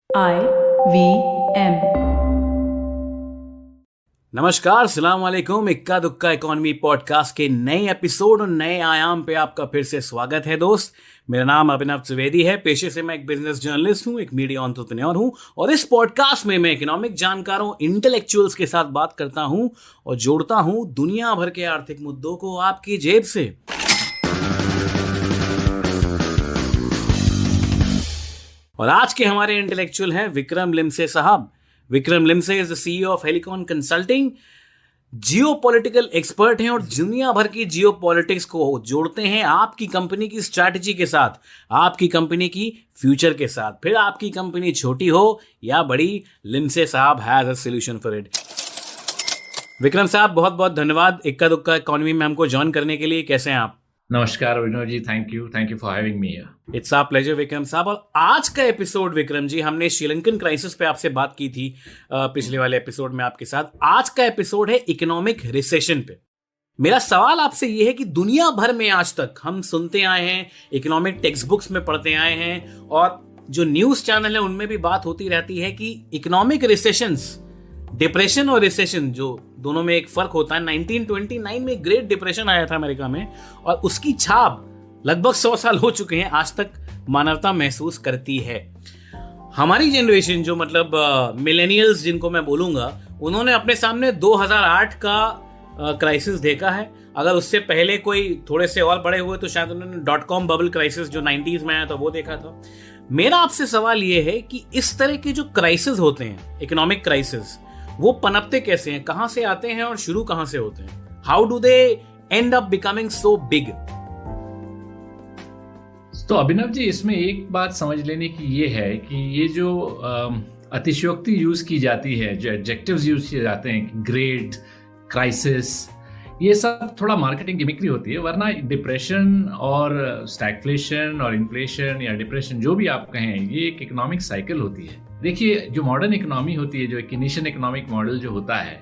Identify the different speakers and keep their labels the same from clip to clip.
Speaker 1: IVM।
Speaker 2: नमस्कार, सलाम वालेकुम। इक्का दुक्का इकोनॉमी पॉडकास्ट के नए एपिसोड और नए आयाम पे आपका फिर से स्वागत है दोस्त। मेरा नाम अभिनव त्रिवेदी है। पेशे से मैं एक बिजनेस जर्नलिस्ट हूँ, एक मीडिया एंटरप्रेन्योर हूँ और इस पॉडकास्ट में मैं इकोनॉमिक जानकारों, इंटेलेक्चुअल्स के साथ बात करता हूँ और जोड़ता हूँ दुनिया भर के आर्थिक मुद्दों को आपकी जेब से। और आज के हमारे इंटेलेक्चुअल हैं विक्रम लिमसे साहब। Vikram Limse is the CEO of Helicon consulting. Geopolitical expert हैं और दुनिया भर की जियोपॉलिटिक्स को जोड़ते हैं आपकी कंपनी की स्ट्रैटेजी के साथ, आपकी कंपनी की फ्यूचर के साथ। फिर आपकी कंपनी छोटी हो या बड़ी, लिमसे साहब has a solution for it. Vikram साहब, बहुत बहुत धन्यवाद इक्का दुक्का इकोनॉमी में हमको ज्वाइन करने के लिए। कैसे हैं आप?
Speaker 3: नमस्कार Vinod ji, thank you for having me here.
Speaker 2: It's our pleasure Vikram Sahab. और आज का एपिसोड विक्रम जी, हमने श्रीलंकन क्राइसिस पे आपसे बात की थी पिछले वाले एपिसोड में आपके साथ। आज का एपिसोड है इकोनॉमिक रिसेशन पे। मेरा सवाल आपसे ये है कि दुनिया भर में आज तक हम सुनते आए हैं, इकोनॉमिक टेक्स्ट बुक्स में पढ़ते आए हैं और जो न्यूज चैनल है उनमें भी बात होती रहती है कि इकोनॉमिक रिसेशंस, डिप्रेशन और रिसेशन, जो दोनों में एक फर्क होता है। 1929 में ग्रेट डिप्रेशन आया था अमेरिका में और उसकी छाप लगभग 100 साल हो चुके हैं, आज तक मानवता महसूस करती है। हमारी जनरेशन, जो मतलब मिलेनियल्स जिनको मैं बोलूंगा, उन्होंने अपने सामने 2008 का क्राइसिस देखा है। अगर उससे पहले कोई थोड़े से और बड़े हुए तो शायद उन्होंने .com बबल क्राइसिस जो 90s में आया था वो देखा था। मेरा आपसे सवाल ये है कि इस तरह के जो क्राइसिस होते हैं, इकोनॉमिक क्राइसिस, वो पनपते कैसे हैं, कहां से आते हैं और शुरू कहां से होते हैं? How do they and up becoming so big?
Speaker 3: तो अभिनव जी, इसमें एक बात समझ लेने की ये है कि ये जो अतिशयोक्ति यूज की जाती है, जो एडजेक्टिव्स यूज किए जाते हैं, ग्रेट, क्राइसिस, ये सब थोड़ा मार्केटिंग गिमिक्री होती है। वरना डिप्रेशन और स्टैगफ्लेशन और इन्फ्लेशन या डिप्रेशन, जो भी आप कहें, ये एक इकोनॉमिक साइकिल होती है। देखिए, जो मॉडर्न इकोनॉमी होती है, जो केनीशियन इकोनॉमिक मॉडल जो होता है,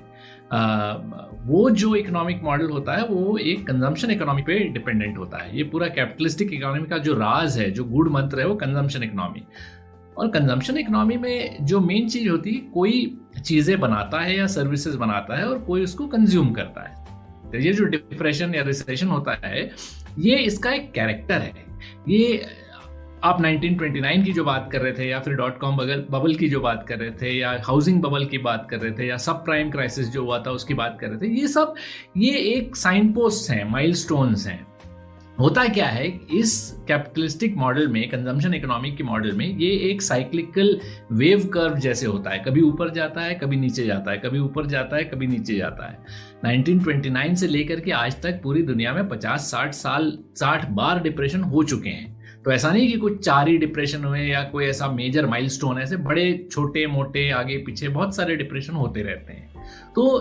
Speaker 3: वो जो इकोनॉमिक मॉडल होता है वो एक कंजम्पशन इकोनॉमी पे डिपेंडेंट होता है। ये पूरा कैपिटलिस्टिक इकोनॉमी का जो राज है, जो गूढ़ मंत्र है, वो कंजम्पशन इकोनॉमी। और कंजम्पशन इकोनॉमी में जो मेन चीज होती है, कोई चीजें बनाता है या सर्विसेज बनाता है और कोई उसको कंज्यूम करता है। तो ये जो डिप्रेशन या रिसेशन होता है, ये इसका एक कैरेक्टर है। ये आप 1929 की जो बात कर रहे थे, या फिर .com बबल की जो बात कर रहे थे, या हाउसिंग बबल की बात कर रहे थे, या सब प्राइम क्राइसिस जो हुआ था उसकी बात कर रहे थे, ये एक साइन पोस्ट हैं, माइलस्टोन्स हैं। होता क्या है, इस कैपिटलिस्टिक मॉडल में, कंजम्पशन इकोनॉमी के मॉडल में, ये एक साइक्लिकल वेव कर्व जैसे होता है। कभी ऊपर जाता है, कभी नीचे जाता है, कभी ऊपर जाता है, कभी नीचे जाता है। 1929 से लेकर के आज तक पूरी दुनिया में 50-60 बार डिप्रेशन हो चुके हैं। तो ऐसा नहीं कि कुछ 4 ही डिप्रेशन हुए या कोई ऐसा मेजर माइलस्टोन, ऐसे बड़े छोटे मोटे आगे पीछे बहुत सारे डिप्रेशन होते रहते हैं। तो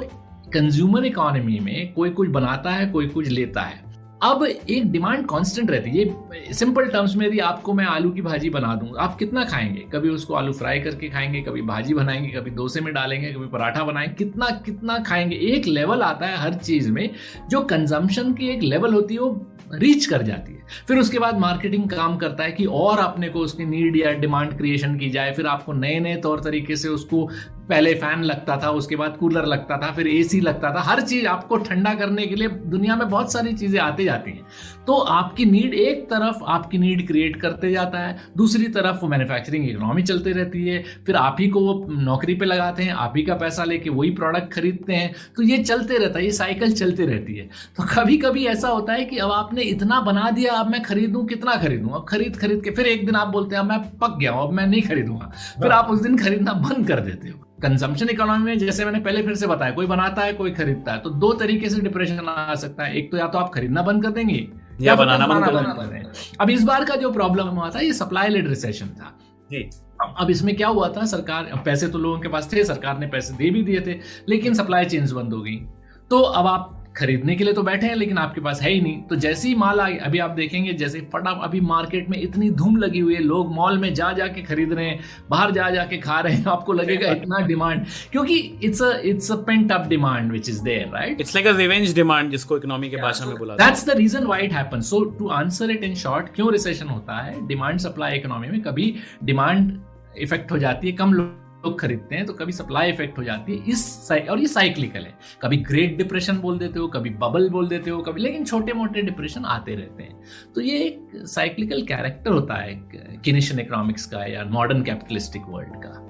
Speaker 3: कंज्यूमर इकोनॉमी में कोई कुछ बनाता है, कोई कुछ लेता है। अब एक डिमांड कांस्टेंट रहती है। ये सिंपल टर्म्स में, यदि आपको मैं आलू की भाजी बना दूं, आप कितना खाएंगे? कभी उसको आलू फ्राई करके खाएंगे, कभी भाजी बनाएंगे, कभी डोसे में डालेंगे, कभी पराठा बनाएंगे, कितना कितना खाएंगे। एक लेवल आता है हर चीज में, जो कंजम्पशन की एक लेवल होती है वो रीच कर जाती है। फिर उसके बाद मार्केटिंग काम करता है कि और अपने को उसकी नीड या डिमांड क्रिएशन की जाए। फिर आपको नए नए तौर तरीके से उसको, पहले फैन लगता था, उसके बाद कूलर लगता था, फिर एसी लगता था। हर चीज आपको ठंडा करने के लिए दुनिया में बहुत सारी चीजें आती जाती हैं। तो आपकी नीड, एक तरफ आपकी नीड क्रिएट करते जाता है, दूसरी तरफ वो मैन्युफैक्चरिंग इकोनॉमी चलती रहती है। फिर आप ही को वो नौकरी पे लगाते हैं, आप ही का पैसा लेके वही प्रोडक्ट खरीदते हैं। तो ये चलते रहता है, ये साइकिल चलती रहती है। तो कभी कभी ऐसा होता है कि अब आपने इतना बना दिया, अब मैं खरीदूं, कितना खरीदूं? अब खरीद के फिर एक दिन आप बोलते हैं अब मैं पक गया हूं, अब मैं नहीं खरीदूंगा। फिर आप उस दिन खरीदना बंद कर देते हो। कंजम्पशन इकोनॉमी में, जैसे मैंने पहले फिर से बताया, कोई बनाता है, कोई खरीदता है। तो 2 तरीके से डिप्रेशन आ सकता है। एक तो या तो आप खरीदना बंद कर देंगे
Speaker 2: या बनाना बंद कर देंगे।
Speaker 3: अब इस बार का जो प्रॉब्लम हुआ था, ये सप्लाई लेड रिसेशन था जी। अब इसमें क्या हुआ था, सरकार, पैसे तो लोगों के पास थे, सरकार ने पैसे दे भी दिए थे, लेकिन सप्लाई चेन्स बंद हो गई। तो अब आप खरीदने के लिए तो बैठे हैं, लेकिन आपके पास है ही नहीं। तो जैसे ही माल आ, अभी आप देखेंगे जैसे फटाफट, अभी मार्केट में इतनी धूम लगी हुई है, लोग मॉल में जा जाके खरीद रहे हैं, बाहर जा जाके खा रहे हैं। आपको लगेगा इतना डिमांड, क्योंकि it's a pent up demand which is there, right?
Speaker 2: It's like a revenge demand, जिसको इकोनॉमी के भाषा में बोला जाता है।
Speaker 3: That's the reason why it happens. So to answer it in short, क्यों रिसेशन होता है? डिमांड सप्लाई इकोनॉमी में कभी डिमांड इफेक्ट हो जाती है, कम लोग खरीदते हैं, तो कभी सप्लाई इफेक्ट हो जाती है। और ये साइक्लिकल है, कभी ग्रेट डिप्रेशन बोल देते हो, कभी बबल बोल देते हो, कभी, लेकिन छोटे मोटे डिप्रेशन आते रहते हैं। तो ये एक साइक्लिकल कैरेक्टर होता है कीनेशियन इकोनॉमिक्स का या मॉडर्न कैपिटलिस्टिक वर्ल्ड का।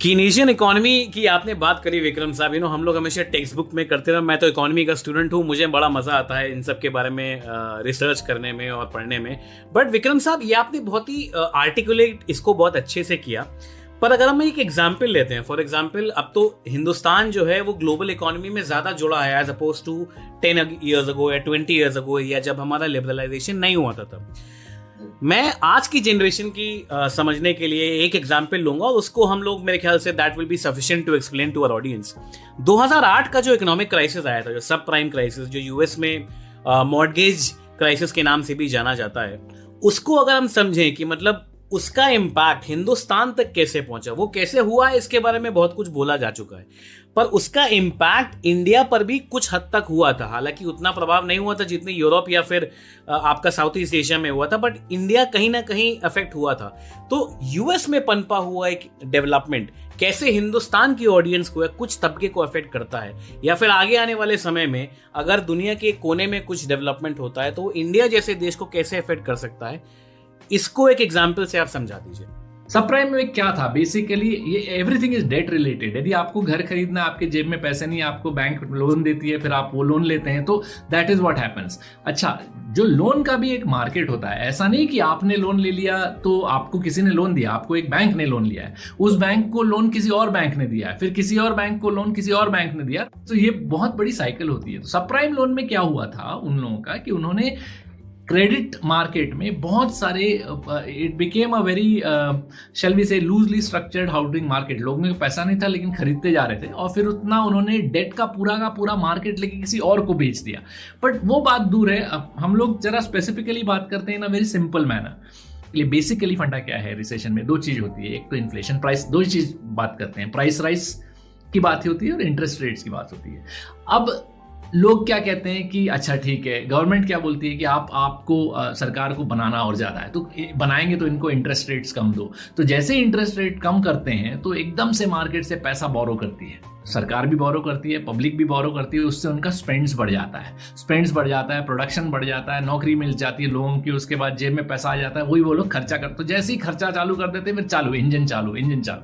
Speaker 2: कीनेशियन इकोनॉमी की आपने बात करी विक्रम साहब, हम लोग हमेशा टेक्स्ट बुक में करते रहे। मैं तो इकोनॉमी का स्टूडेंट हूँ, मुझे बड़ा मजा आता है इन सब के बारे में रिसर्च करने में और पढ़ने में। बट विक्रम साहब, ये आपने बहुत ही आर्टिकुलेट इसको बहुत अच्छे से किया। पर अगर हम एक एग्जाम्पल लेते हैं, फॉर एग्जाम्पल, अब तो हिंदुस्तान जो है वो ग्लोबल इकोनॉमी में ज्यादा जुड़ा है as oppose to 10 years ago या 20 ईयर्स अगो, या जब हमारा लिबरलाइजेशन नहीं हुआ था तब। मैं आज की जनरेशन की समझने के लिए एक एग्जाम्पल लूंगा और उसको हम लोग, मेरे ख्याल से that will be sufficient to explain to our audience. 2008 का जो इकोनॉमिक क्राइसिस आया था, जो सब प्राइम क्राइसिस, जो यूएस में मॉर्गेज क्राइसिस के नाम से भी जाना जाता है, उसको अगर हम समझें कि मतलब उसका इम्पैक्ट हिंदुस्तान तक कैसे पहुंचा, वो कैसे हुआ, इसके बारे में बहुत कुछ बोला जा चुका है। पर उसका इम्पैक्ट इंडिया पर भी कुछ हद तक हुआ था, हालांकि उतना प्रभाव नहीं हुआ था जितनी यूरोप या फिर आपका साउथ ईस्ट एशिया में हुआ था, बट इंडिया कहीं ना कहीं अफेक्ट हुआ था। तो यूएस में पनपा हुआ एक डेवलपमेंट कैसे हिंदुस्तान की ऑडियंस को या कुछ तबके को अफेक्ट करता है, या फिर आगे आने वाले समय में अगर दुनिया के कोने में कुछ डेवलपमेंट होता है तो वो इंडिया जैसे देश को कैसे अफेक्ट कर सकता है, इसको एक एग्जाम्पल से आप समझा दीजिए।
Speaker 3: सब प्राइम में क्या था, बेसिकली ये एवरीथिंग इज डेट रिलेटेड। यदि आपको घर खरीदना, आपके जेब में पैसे नहीं, आपको बैंक लोन देती है, फिर आप वो लोन लेते हैं, तो दैट इज व्हाट हैपेंस। अच्छा, जो लोन का भी एक मार्केट होता है, ऐसा नहीं कि आपने लोन ले लिया तो आपको किसी ने लोन दिया, आपको एक बैंक ने लोन लिया है, उस बैंक को लोन किसी और बैंक ने दिया है, फिर किसी और बैंक को लोन किसी और बैंक ने दिया, तो ये बहुत बड़ी साइकिल होती है। तो सब प्राइम लोन में क्या हुआ था उन लोगों का कि उन्होंने क्रेडिट मार्केट में बहुत सारे, it became a very shall we say loosely structured housing market. लोगों में पैसा नहीं था लेकिन खरीदते जा रहे थे, और फिर उतना उन्होंने डेट का पूरा मार्केट लेके किसी और को बेच दिया। बट वो बात दूर है, अब हम लोग जरा स्पेसिफिकली बात करते हैं ना, वेरी सिंपल मैनर। ये बेसिकली फंडा क्या है, रिसेशन में दो चीज होती है, एक तो इन्फ्लेशन, प्राइस, दो चीज बात करते हैं, प्राइस राइज की बात होती है और इंटरेस्ट रेट्स की बात होती है। अब लोग क्या कहते हैं कि अच्छा ठीक है, गवर्नमेंट क्या बोलती है कि आपको सरकार को बनाना और ज्यादा है, तो बनाएंगे तो इनको इंटरेस्ट रेट्स कम दो। तो जैसे इंटरेस्ट रेट कम करते हैं तो एकदम से मार्केट से पैसा बोरो करती है, सरकार भी बोरो करती है, पब्लिक भी बोरो करती है, उससे उनका स्पेंड्स बढ़ जाता है, प्रोडक्शन बढ़ जाता है, नौकरी मिल जाती है लोगों की, उसके बाद जेब में पैसा आ जाता है, वही वो लोग खर्चा करते। तो जैसे ही खर्चा चालू कर देते हैं, फिर चालू इंजन चालू,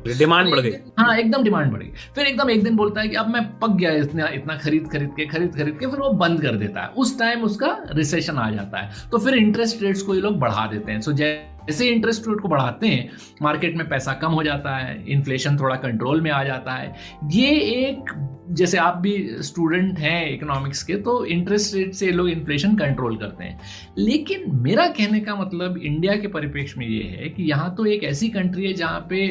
Speaker 2: डिमांड बढ़ गई।
Speaker 3: हाँ, एकदम डिमांड बढ़ गई। फिर एकदम एक दिन बोलता है कि अब मैं पक गया इतना खरीद के, फिर वो बंद कर देता है। उस टाइम उसका रिसेशन आ जाता है, तो फिर इंटरेस्ट रेट्स को ये लोग बढ़ा देते हैं। सो जैसे इंटरेस्ट रेट को बढ़ाते हैं, मार्केट में पैसा कम हो जाता है, इन्फ्लेशन थोड़ा कंट्रोल में आ जाता है। ये एक, जैसे आप भी स्टूडेंट हैं इकोनॉमिक्स के, तो इंटरेस्ट रेट से लोग इन्फ्लेशन कंट्रोल करते हैं। लेकिन मेरा कहने का मतलब इंडिया के परिप्रेक्ष्य में ये है कि यहाँ तो एक ऐसी कंट्री है जहाँ पे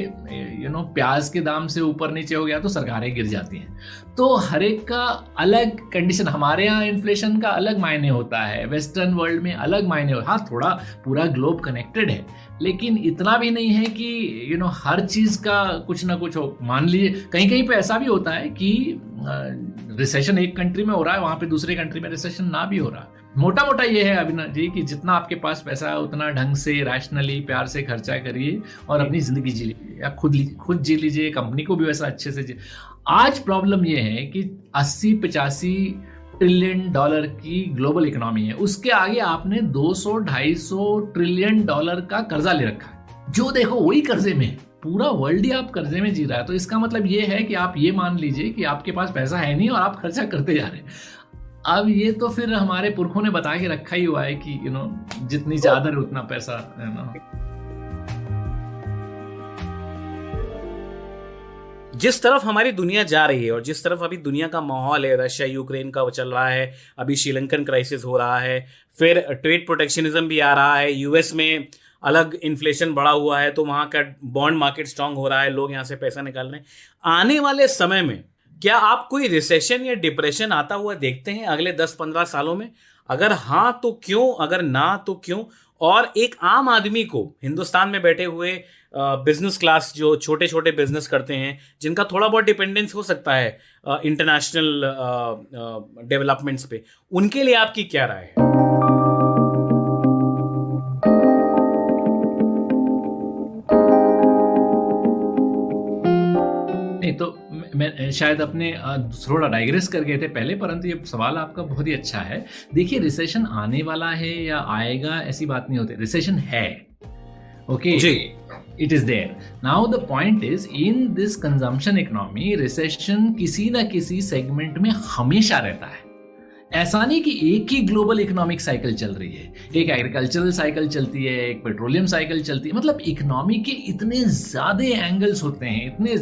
Speaker 3: प्याज के दाम से ऊपर नीचे हो गया तो सरकारें गिर जाती हैं। तो हर एक का अलग कंडीशन, हमारे यहाँ इन्फ्लेशन का अलग मायने होता है, वेस्टर्न वर्ल्ड में अलग मायने होता है। हाँ, थोड़ा पूरा ग्लोब कनेक्टेड है, लेकिन इतना भी नहीं है कि हर चीज का कुछ ना कुछ हो। मान लीजिए कहीं कहीं पे ऐसा भी होता है कि रिसेशन एक कंट्री में हो रहा है, वहां पे दूसरे कंट्री में रिसेशन ना भी हो रहा। मोटा मोटा ये है अविनाश जी कि जितना आपके पास पैसा है उतना ढंग से, रैशनली, प्यार से खर्चा करिए और अपनी जिंदगी जी लीजिए, या खुद जी लीजिए, कंपनी को भी वैसा अच्छे से आज प्रॉब्लम ये है कि 80-85 ट्रिलियन डॉलर की ग्लोबल इकोनॉमी है, उसके आगे आपने 200-250 ट्रिलियन डॉलर का कर्जा ले रखा है। जो देखो वही कर्जे में, पूरा वर्ल्ड ही आप कर्जे में जी रहा है। तो इसका मतलब ये है कि आप ये मान लीजिए कि आपके पास पैसा है नहीं और आप खर्चा करते जा रहे हैं। अब ये तो फिर हमारे पुरखों ने बता के रखा ही हुआ है कि जितनी चादर उतना पैसा, है ना।
Speaker 2: जिस तरफ हमारी दुनिया जा रही है और जिस तरफ अभी दुनिया का माहौल है, रशिया यूक्रेन का चल रहा है, अभी श्रीलंकन क्राइसिस हो रहा है, फिर ट्रेड प्रोटेक्शनिज्म भी आ रहा है, यूएस में अलग इन्फ्लेशन बढ़ा हुआ है, तो वहां का बॉन्ड मार्केट स्ट्रांग हो रहा है, लोग यहां से पैसा निकाल रहे हैं। आने वाले समय में क्या आप कोई रिसेशन या डिप्रेशन आता हुआ देखते हैं अगले 10-15 सालों में? अगर हाँ तो क्यों, अगर ना तो क्यों? और एक आम आदमी को, हिंदुस्तान में बैठे हुए बिजनेस क्लास जो छोटे छोटे बिजनेस करते हैं, जिनका थोड़ा बहुत डिपेंडेंस हो सकता है इंटरनेशनल डेवलपमेंट्स पे, उनके लिए आपकी क्या राय है?
Speaker 3: नहीं तो मैं शायद अपने थोड़ा डाइग्रेस कर गए थे पहले, परंतु ये सवाल आपका बहुत ही अच्छा है। देखिए, रिसेशन आने वाला है या आएगा ऐसी बात नहीं होती, रिसेशन है, okay, it is there. Now the point is, in this consumption economy recession किसी ना किसी सेगमेंट में हमेशा रहता है। ऐसा नहीं कि एक ही ग्लोबल इकोनॉमिक साइकिल चल रही है, एक एग्रीकल्चरल साइकिल चलती है, एक पेट्रोलियम साइकिल चलती है, मतलब इकोनॉमी के इतने ज्यादा एंगल्स होते हैं, इतने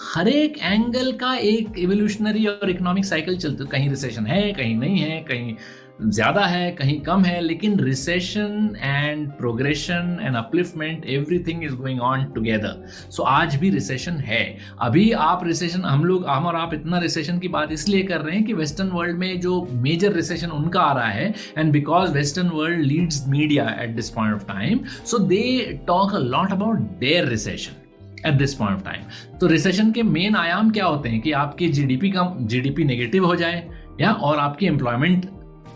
Speaker 3: हर एक एंगल का एक एवोल्यूशनरी और इकोनॉमिक साइकिल चलती है। कहीं रिसेशन है, कहीं नहीं है, कहीं ज्यादा है, कहीं कम है, लेकिन recession and progression and upliftment everything is going on together. So आज भी रिसेशन है। अभी आप रिसेशन, हम और आप इतना रिसेशन की बात इसलिए कर रहे हैं कि वेस्टर्न वर्ल्ड में जो मेजर रिसेशन उनका आ रहा है, and because western world leads media at this point of time, so they talk a lot about their recession at this point of time. तो रिसेशन के मेन आयाम क्या होते हैं कि आपकी जीडीपी नेगेटिव हो जाए, या और आपकी एम्प्लॉयमेंट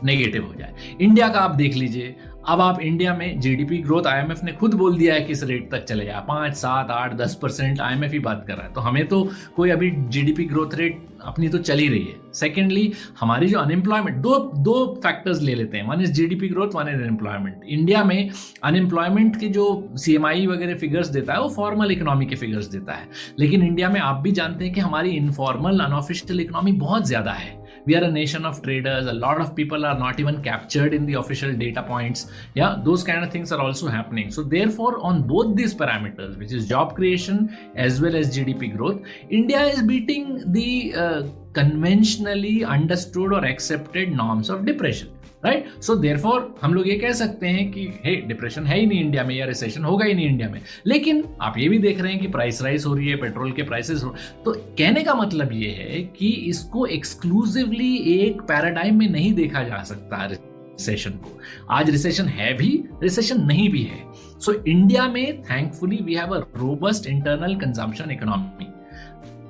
Speaker 3: नेगेटिव हो जाए। इंडिया का आप देख लीजिए, अब आप इंडिया में जीडीपी ग्रोथ आईएमएफ ने खुद बोल दिया है किस रेट तक चले जाए, 5, 7, 8, 10% आईएमएफ ही बात कर रहा है। तो हमें तो कोई अभी जीडीपी ग्रोथ रेट अपनी तो चल ही रही है। सेकेंडली, हमारी जो अनएम्प्लॉयमेंट, दो फैक्टर्स ले लेते हैं, one is GDP growth, one is unemployment. India में अनएम्प्लॉयमेंट के जो सीएमआई वगैरह फिगर्स देता है वो फॉर्मल इकोनॉमी के फिगर्स देता है, लेकिन इंडिया में आप भी जानते हैं कि हमारी इनफॉर्मल अनऑफिशियल इकोनॉमी बहुत ज्यादा है। We are a nation of traders. A lot of people are not even captured in the official data points. Yeah, those kind of things are also happening. So therefore, on both these parameters, which is job creation as well as GDP growth, India is beating the conventionally understood or accepted norms of depression. Right, so therefore हम लोग ये कह सकते हैं कि हे, depression है ही नहीं India में, या रिसेशन होगा ही नहीं इंडिया में। लेकिन आप ये भी देख रहे हैं कि प्राइस राइज हो रही है, पेट्रोल के प्राइसेस हो। तो कहने का मतलब ये है कि इसको एक्सक्लूसिवली एक पैराडाइम में नहीं देखा जा सकता रिसेशन को। आज रिसेशन है भी, रिसेशन नहीं भी है। सो इंडिया में thankfully we have a robust internal consumption economy.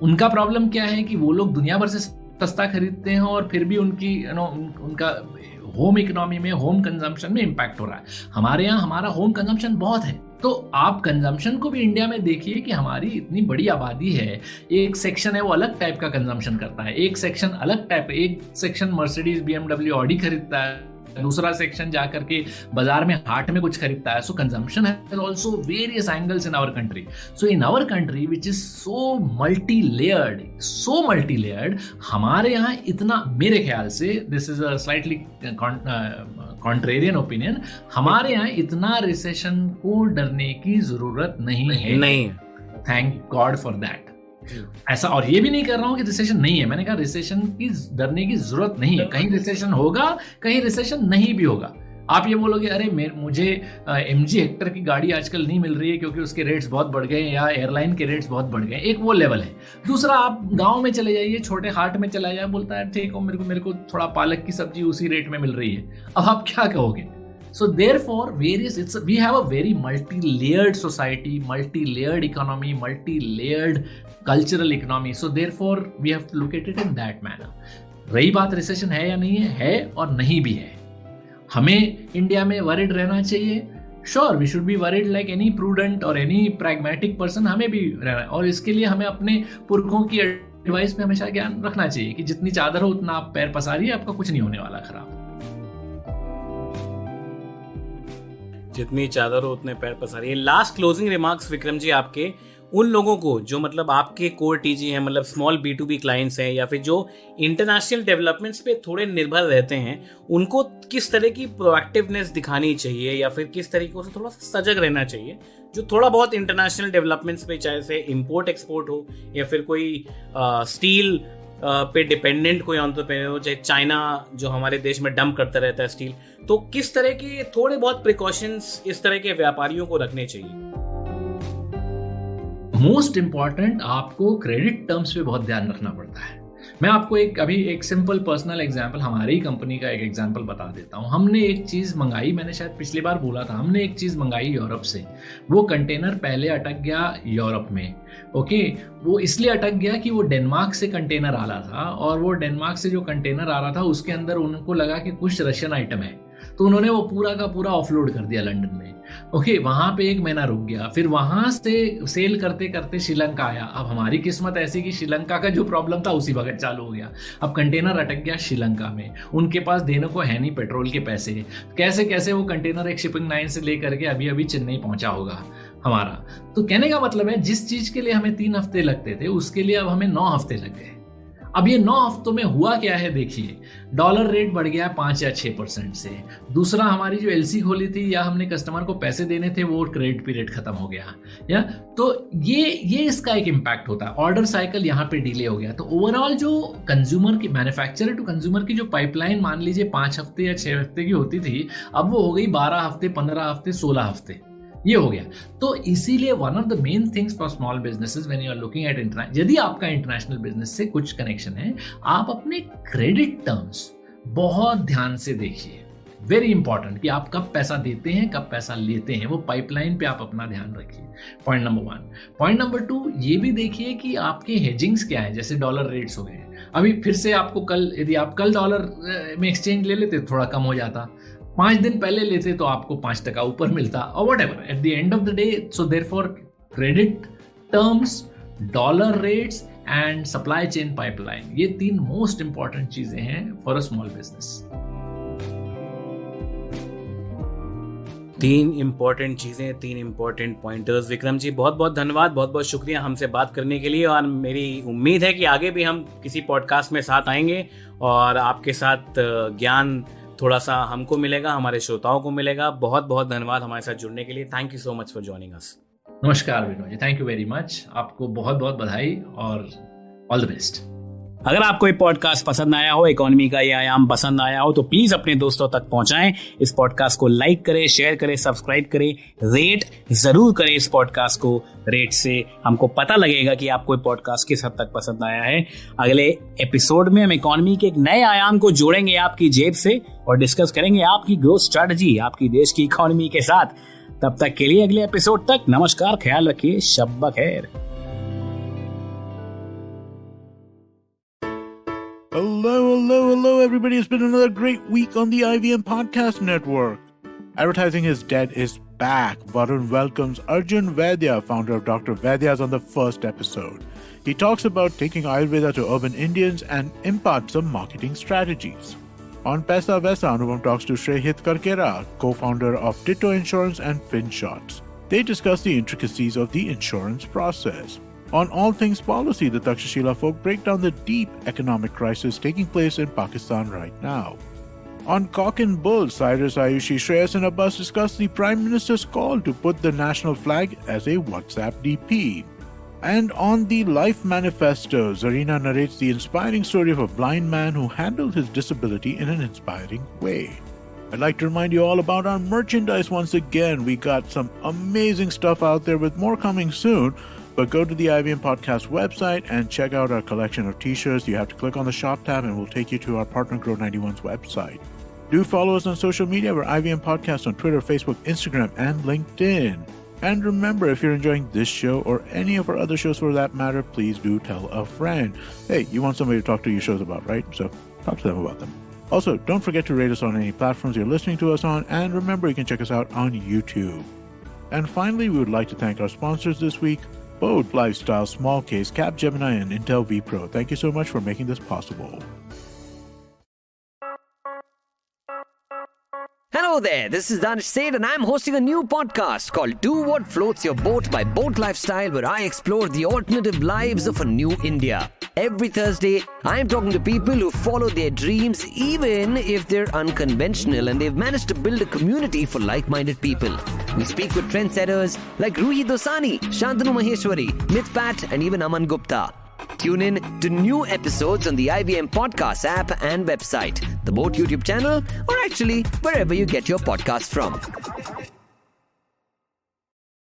Speaker 3: उनका प्रॉब्लम क्या है कि वो लोग दुनिया भर से सस्ता खरीदते हैं और फिर भी उनकी उनका होम इकोनॉमी में, होम कंजम्पशन में इंपैक्ट हो रहा है। हमारे यहाँ हमारा होम कंजम्पशन बहुत है। तो आप कंजम्पशन को भी इंडिया में देखिए कि हमारी इतनी बड़ी आबादी है, एक सेक्शन है वो अलग टाइप का कंजम्पशन करता है, एक सेक्शन अलग टाइप, एक सेक्शन मर्सिडीज, बीएमडब्ल्यू, ऑडी खरीदता है, दूसरा सेक्शन जाकर के बाजार में हाट में कुछ खरीदता है। So consumption has also various angles in our country. So in our country which is so multi layered, हमारे यहाँ इतना, मेरे ख्याल से this is a slightly contrarian opinion, हमारे यहाँ इतना रिसेशन को डरने की जरूरत नहीं है। Thank God for that. ऐसा, और ये भी नहीं कर रहा हूं कि रिसेशन नहीं है, मैंने कहा रिसेशन की डरने की जरूरत नहीं है। कहीं रिसेशन होगा, कहीं रिसेशन नहीं भी होगा। आप ये बोलोगे अरे मुझे MG हेक्टर की गाड़ी आजकल नहीं मिल रही है क्योंकि उसके रेट्स बहुत बढ़ गए, या एयरलाइन के रेट्स बहुत बढ़ गए, एक वो लेवल है। दूसरा, आप गांव में चले जाइए, छोटे हाट में चला जाए, बोलता है ठीक हो, मेरे को थोड़ा पालक की सब्जी उसी रेट में मिल रही है। अब आप क्या कहोगे? So therefore, we have a very multi-layered society, multi-layered economy, multi-layered cultural economy. So therefore, we have to look at it in that manner. रही बात रिसेशन है या नहीं है और नहीं भी है। हमें इंडिया में वरिड रहना चाहिए। Sure, we should be worried like any prudent or any pragmatic person, हमें भी रहना है। और इसके लिए हमें अपने पुरखों की एडवाइस में हमेशा ज्ञान रखना चाहिए कि जितनी चादर हो उतना आप पैर पसारिए, आपका कुछ नहीं होने वाला खराब।
Speaker 2: जितनी चादर हो उतने पैर पसारिए। Last closing remarks Vikram ji आपके, उन लोगों को जो मतलब आपके कोर टीजी हैं, मतलब स्मॉल B2B क्लाइंट्स हैं, या फिर जो इंटरनेशनल डेवलपमेंट्स पे थोड़े निर्भर रहते हैं, उनको किस तरह की प्रोएक्टिवनेस दिखानी चाहिए, या फिर किस तरीकों से थोड़ा सजग रहना चाहिए, जो थोड़ा बहुत इंटरनेशनल डेवलपमेंट्स पे, चाहे से इम्पोर्ट एक्सपोर्ट हो या फिर कोई स्टील पे डिपेंडेंट कोई एंटरप्रेन्योर हो, चाहे चाइना जो हमारे देश में डंप करता रहता है स्टील, तो किस तरह के थोड़े बहुत प्रिकॉशंस इस तरह के व्यापारियों को रखने चाहिए?
Speaker 3: मोस्ट इंपॉर्टेंट, आपको क्रेडिट टर्म्स पे बहुत ध्यान रखना पड़ता है। मैं आपको एक सिंपल पर्सनल एग्जांपल, हमारी कंपनी का एक एग्जांपल बता देता हूं। हमने एक चीज़ मंगाई, मैंने शायद पिछली बार बोला था, हमने एक चीज़ मंगाई यूरोप से। वो कंटेनर पहले अटक गया यूरोप में। ओके, वो इसलिए अटक गया कि वो डेनमार्क से कंटेनर आ रहा था, और वो डेनमार्क से जो कंटेनर आ रहा था उसके अंदर उनको लगा कि कुछ रशियन आइटम है। तो उन्होंने वो पूरा का पूरा ऑफलोड कर दिया लंदन में। ओके, वहां पे 1 महीना रुक गया, फिर वहां से सेल करते करते श्रीलंका आया। अब हमारी किस्मत ऐसी कि श्रीलंका का जो प्रॉब्लम था उसी वक्त चालू हो गया। अब कंटेनर अटक गया श्रीलंका में, उनके पास देने को है नहीं पेट्रोल के पैसे, कैसे कैसे वो कंटेनर एक शिपिंग लाइन से लेकर के अभी अभी चेन्नई पहुंचा होगा हमारा। तो कहने का मतलब है जिस चीज के लिए हमें 3 हफ्ते लगते थे उसके लिए अब हमें 9 हफ्ते लग गए। अब ये 9 हफ्तों में हुआ क्या है देखिए, डॉलर रेट बढ़ गया 5 या 6% से। दूसरा, हमारी जो एलसी खोली थी या हमने कस्टमर को पैसे देने थे वो क्रेडिट पीरियड खत्म हो गया, या तो ये इसका एक इम्पैक्ट होता है। ऑर्डर साइकिल यहाँ पे डिले हो गया। तो ओवरऑल जो कंज्यूमर की, मैन्युफैक्चरर टू कंज्यूमर की जो पाइपलाइन मान लीजिए 5 हफ्ते या 6 हफ्ते की होती थी, अब वो हो गई 12 हफ्ते, 15 हफ्ते, 16 हफ्ते, ये हो गया। तो इसीलिए one of the main things for small businesses when you are looking at यदि आपका इंटरनेशनल बिजनेस से कुछ कनेक्शन है, आप अपने क्रेडिट टर्म्स बहुत ध्यान से देखिए। वेरी इंपॉर्टेंट कि आप कब पैसा देते हैं, कब पैसा लेते हैं, वो पाइपलाइन पे आप अपना ध्यान रखिए। Point number 1। पॉइंट नंबर 2, ये भी देखिए कि आपके हेजिंग्स क्या है। जैसे डॉलर रेट्स हो गए, अभी फिर से आपको कल, यदि आप कल डॉलर में एक्सचेंज ले लेते थोड़ा कम हो जाता, 5 दिन पहले लेते तो आपको 5% ऊपर मिलता, और what ever at the end of the day. So therefore credit terms, dollar rates and supply chain pipeline, ये 3 मोस्ट इंपॉर्टेंट चीजें हैं for a small business.
Speaker 2: 3 important चीजें, 3 इंपॉर्टेंट पॉइंटर्स। विक्रम जी बहुत बहुत धन्यवाद, बहुत बहुत शुक्रिया हमसे बात करने के लिए। और मेरी उम्मीद है कि आगे भी हम किसी पॉडकास्ट में साथ आएंगे और आपके साथ ज्ञान थोड़ा सा हमको मिलेगा, हमारे श्रोताओं को मिलेगा। बहुत बहुत धन्यवाद हमारे साथ जुड़ने के लिए। Thank you so much for joining us.
Speaker 3: नमस्कार Vinod ji, thank you very much. आपको बहुत बहुत बधाई और ऑल द बेस्ट।
Speaker 2: अगर आपको ये पॉडकास्ट पसंद आया हो, इकोनॉमी का ये आयाम पसंद आया हो, तो प्लीज अपने दोस्तों तक पहुंचाएं। इस पॉडकास्ट को लाइक करें, शेयर करें, सब्सक्राइब करें, रेट जरूर करें इस पॉडकास्ट को। रेट से हमको पता लगेगा कि आपको ये पॉडकास्ट किस हद तक पसंद आया है। अगले एपिसोड में हम इकोनॉमी के एक नए आयाम को जोड़ेंगे आपकी जेब से और डिस्कस करेंगे आपकी ग्रोथ स्ट्रेटजी आपकी देश की इकोनॉमी के साथ। तब तक के लिए अगले एपिसोड तक नमस्कार, ख्याल रखिए, शब्बा खैर।
Speaker 1: Hello, everybody. It's been another great week on the IVM Podcast Network. Advertising is Dead is back. Varun welcomes Arjun Vaidya, founder of Dr. Vaidya's, on the first episode. He talks about taking Ayurveda to urban Indians and imparts some marketing strategies. On Paisa Vaisa, Anupam talks to Shreyhit Karkera, co-founder of Ditto Insurance and FinShots. They discuss the intricacies of the insurance process. On All Things Policy, the Takshashila folk break down the deep economic crisis taking place in Pakistan right now. On Cock and Bull, Cyrus Ayushi, Shreyas and Abbas discuss the Prime Minister's call to put the national flag as a WhatsApp DP. And on the Life Manifesto, Zarina narrates the inspiring story of a blind man who handled his disability in an inspiring way. I'd like to remind you all about our merchandise once again. We got some amazing stuff out there with more coming soon. But go to the IVM Podcast website and check out our collection of t-shirts. You have to click on the shop tab and we'll take you to our partner Grow91's website. Do follow us on social media. We're IVM Podcast on Twitter, Facebook, Instagram, and LinkedIn. And remember, if you're enjoying this show or any of our other shows for that matter, please do tell a friend. Hey, you want somebody to talk to your shows about, right? So talk to them about them. Also, don't forget to rate us on any platforms you're listening to us on. And remember, you can check us out on YouTube. And finally, we would like to thank our sponsors this week, Bode Lifestyle, Small Case, Capgemini, and Intel vPro. Thank you so much for making this possible.
Speaker 4: Hello there, this is Danish Said and I'm hosting a new podcast called Do What Floats Your Boat by Boat Lifestyle, where I explore the alternative lives of a new India. Every Thursday, I'm talking to people who follow their dreams even if they're unconventional and they've managed to build a community for like-minded people. We speak with trendsetters like Ruhi Dosani, Shantanu Maheshwari, Mith Pat and even Aman Gupta. Tune in to new episodes on the IVM Podcast app and website, the Boat YouTube channel, or actually wherever you get your podcasts from.